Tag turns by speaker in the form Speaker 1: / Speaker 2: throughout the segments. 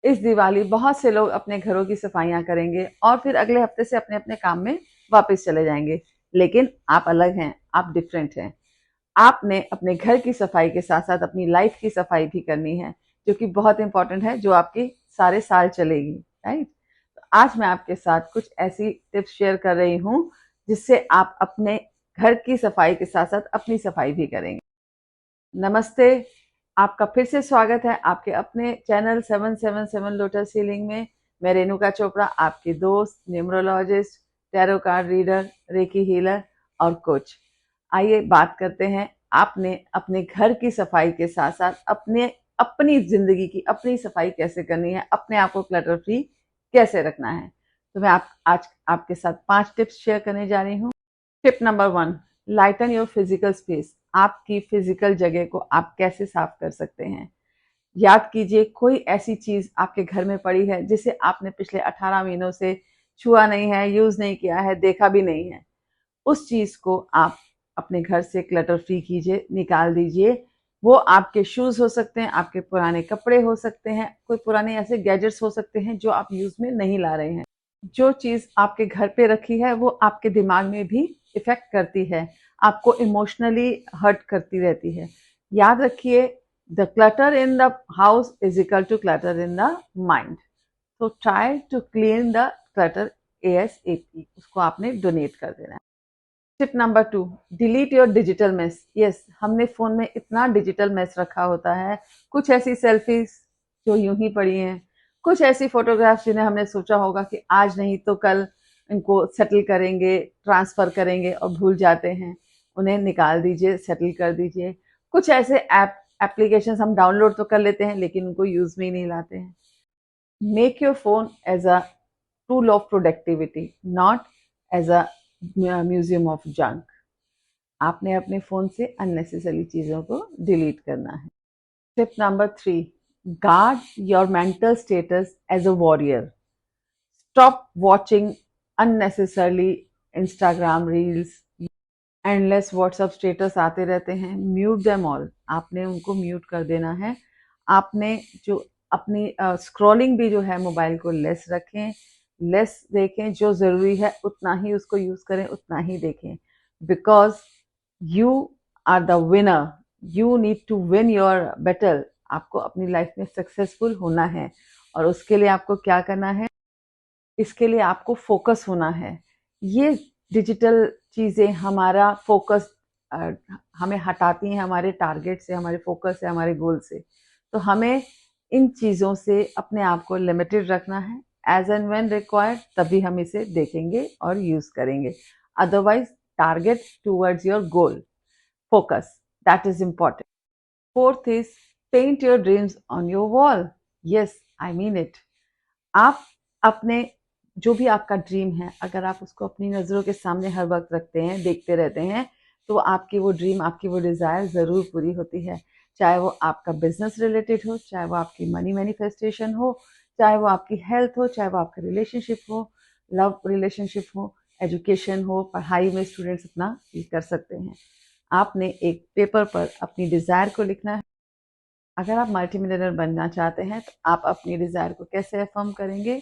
Speaker 1: इस दिवाली बहुत से लोग अपने घरों की सफाइयां करेंगे और फिर अगले हफ्ते से अपने अपने काम में वापस चले जाएंगे। लेकिन आप अलग हैं, आप डिफरेंट हैं। आपने अपने घर की सफाई के साथ साथ अपनी लाइफ की सफाई भी करनी है, जो कि बहुत इंपॉर्टेंट है, जो आपकी सारे साल चलेगी। राइट। तो आज मैं आपके साथ कुछ ऐसी टिप्स शेयर कर रही हूँ जिससे आप अपने घर की सफाई के साथ साथ अपनी सफाई भी करेंगे। नमस्ते, आपका फिर से स्वागत है आपके अपने चैनल 777 लोटस हीलिंग में। मैं रेणुका चोपड़ा, आपकी दोस्त, numerologist, tarot card reader, recce healer और कोच। आइए बात करते हैं, आपने अपने घर की सफाई के साथ साथ अपनी जिंदगी की अपनी सफाई कैसे करनी है, अपने आप को क्लटर फ्री कैसे रखना है। तो मैं आज आपके साथ 5 टिप्स शेयर करने जा रही हूँ। Tip number 1, lighten your physical space. आपकी फिजिकल जगह को आप कैसे साफ कर सकते हैं। याद कीजिए, कोई ऐसी चीज आपके घर में पड़ी है जिसे आपने पिछले 18 महीनों से छुआ नहीं है, यूज नहीं किया है, देखा भी नहीं है। उस चीज को आप अपने घर से क्लटर फ्री कीजिए, निकाल दीजिए। वो आपके शूज हो सकते हैं, आपके पुराने कपड़े हो सकते हैं, कोई पुराने ऐसे गैजेट्स हो सकते हैं जो आप यूज में नहीं ला रहे हैं। जो चीज आपके घर पे रखी है वो आपके दिमाग में भी इफेक्ट करती है, आपको इमोशनली हर्ट करती रहती है। याद रखिए, the clutter in the house is equal to clutter in the mind. तो try to clean the clutter ASAP। उसको आपने डोनेट कर देना है। Tip number 2, delete your digital mess. Yes, हमने फोन में इतना डिजिटल मेस रखा होता है। कुछ ऐसी सेल्फीज जो यूं ही पड़ी हैं, कुछ ऐसी फोटोग्राफ्स जिन्हें हमने सोचा होगा कि आज नहीं तो कल इनको सेटल करेंगे, ट्रांसफर करेंगे और भूल जाते हैं। उन्हें निकाल दीजिए, सेटल कर दीजिए। कुछ ऐसे एप्लीकेशंस हम डाउनलोड तो कर लेते हैं लेकिन उनको यूज में ही नहीं लाते हैं। Make your phone as a tool of productivity, not as a museum of junk. आपने अपने फोन से अननेसेसरी चीजों को डिलीट करना है। Tip number 3, guard your mental status as a warrior. Stop watching unnecessarily Instagram reels, endless WhatsApp status आते रहते हैं। Mute them all. आपने उनको म्यूट कर देना है। आपने जो अपनी स्क्रॉलिंग भी जो है मोबाइल को लेस रखें, लेस देखें। जो ज़रूरी है उतना ही उसको यूज़ करें, उतना ही देखें। Because you are the winner, you need to win your battle. आपको अपनी लाइफ में सक्सेसफुल होना है और उसके लिए आपको क्या करना है, इसके लिए आपको फोकस होना है। ये डिजिटल चीज़ें हमारा फोकस हमें हटाती हैं हमारे टारगेट से, हमारे फोकस से, हमारे गोल से। तो हमें इन चीज़ों से अपने आप को लिमिटेड रखना है। एज एंड व्हेन रिक्वायर्ड तभी हम इसे देखेंगे और यूज़ करेंगे। Otherwise target towards your goal, focus, that is important. Fourth is paint your dreams on your wall. Yes, I mean it. आप अपने जो भी आपका ड्रीम है, अगर आप उसको अपनी नज़रों के सामने हर वक्त रखते हैं, देखते रहते हैं, तो आपकी वो ड्रीम, आपकी वो डिज़ायर ज़रूर पूरी होती है। चाहे वो आपका बिजनेस रिलेटेड हो, चाहे वो आपकी मनी मैनिफेस्टेशन हो, चाहे वो आपकी हेल्थ हो, चाहे वो आपका रिलेशनशिप हो, लव रिलेशनशिप हो, एजुकेशन हो, पढ़ाई में स्टूडेंट्स अपना ये कर सकते हैं। आपने एक पेपर पर अपनी डिज़ायर को लिखना है। अगर आप मल्टी मिलियनर बनना चाहते हैं तो आप अपनी डिज़ायर को कैसे अफर्म करेंगे?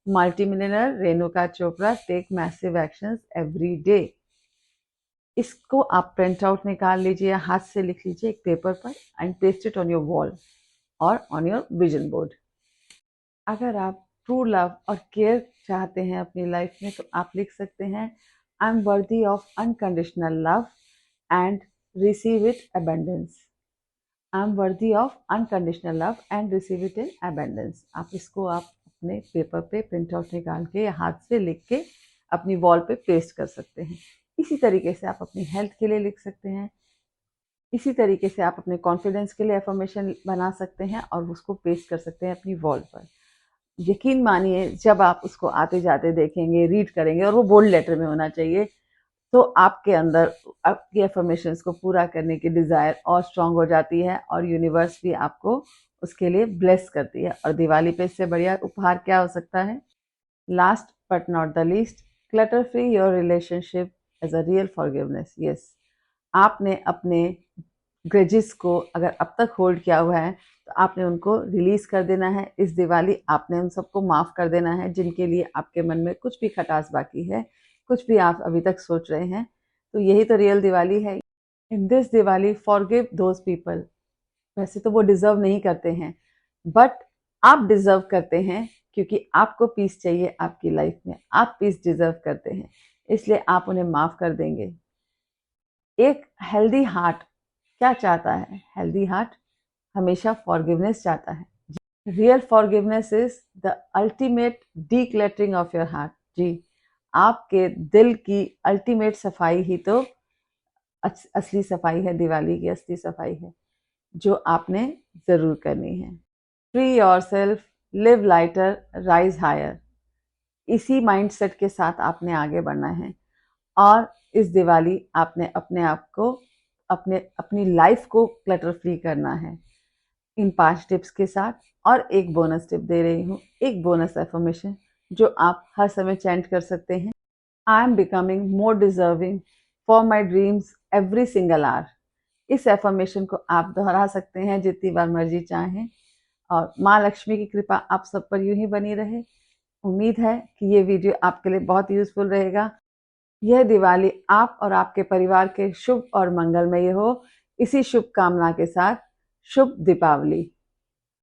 Speaker 1: Multi millionaire Renuka Chopra take massive actions every day. इसको आप प्रिंट आउट निकाल लीजिए, हाथ से लिख लीजिए एक पेपर पर and paste it on your wall और ऑन योर विजन बोर्ड। अगर आप ट्रू लव और केयर चाहते हैं अपनी लाइफ में तो आप लिख सकते हैं, I M worthy of unconditional love and receive it abundance. I am worthy of unconditional love and receive it in abundance. आप अपने पेपर पे प्रिंट आउट निकाल के या हाथ से लिख के अपनी वॉल पे पेस्ट कर सकते हैं। इसी तरीके से आप अपनी हेल्थ के लिए लिख सकते हैं। इसी तरीके से आप अपने कॉन्फिडेंस के लिए अफर्मेशन बना सकते हैं और उसको पेस्ट कर सकते हैं अपनी वॉल पर। यकीन मानिए, जब आप उसको आते जाते देखेंगे, रीड करेंगे, और वो बोल्ड लेटर में होना चाहिए, तो आपके अंदर आपकी अफर्मेशंस को पूरा करने की डिज़ायर और स्ट्रांग हो जाती है और यूनिवर्स भी आपको उसके लिए ब्लेस करती है। और दिवाली पे इससे बढ़िया उपहार क्या हो सकता है? Last but not the least, clutter free your relationship as a real forgiveness. Yes, आपने अपने ग्रजेस को अगर अब तक होल्ड किया हुआ है तो आपने उनको रिलीज कर देना है। इस दिवाली आपने उन सबको माफ कर देना है जिनके लिए आपके मन में कुछ भी खटास बाकी है, कुछ भी आप अभी तक सोच रहे हैं। तो यही तो रियल दिवाली है। In this Diwali forgive those people. वैसे तो वो डिजर्व नहीं करते हैं, बट आप डिजर्व करते हैं क्योंकि आपको पीस चाहिए आपकी लाइफ में। आप पीस डिजर्व करते हैं, इसलिए आप उन्हें माफ कर देंगे। एक हेल्दी हार्ट क्या चाहता है? हेल्दी हार्ट हमेशा फॉरगिवनेस चाहता है। Real forgiveness is the ultimate decluttering of your heart. जी, आपके दिल की अल्टीमेट सफाई ही तो असली सफाई है, दिवाली की असली सफाई है, जो आपने जरूर करनी है। Free your self, live lighter, rise higher. इसी माइंडसेट के साथ आपने आगे बढ़ना है और इस दिवाली आपने अपने आप को अपनी लाइफ को क्लटर फ्री करना है इन 5 टिप्स के साथ। और एक बोनस टिप दे रही हूँ, एक बोनस एफर्मेशन जो आप हर समय चैंट कर सकते हैं। I am becoming more deserving for my dreams every single hour. इस एफर्मेशन को आप दोहरा सकते हैं जितनी बार मर्जी चाहें और माँ लक्ष्मी की कृपा आप सब पर यूं ही बनी रहे। उम्मीद है कि ये वीडियो आपके लिए बहुत यूजफुल रहेगा। यह दिवाली आप और आपके परिवार के शुभ और मंगलमय हो। इसी शुभ कामना के साथ शुभ दीपावली।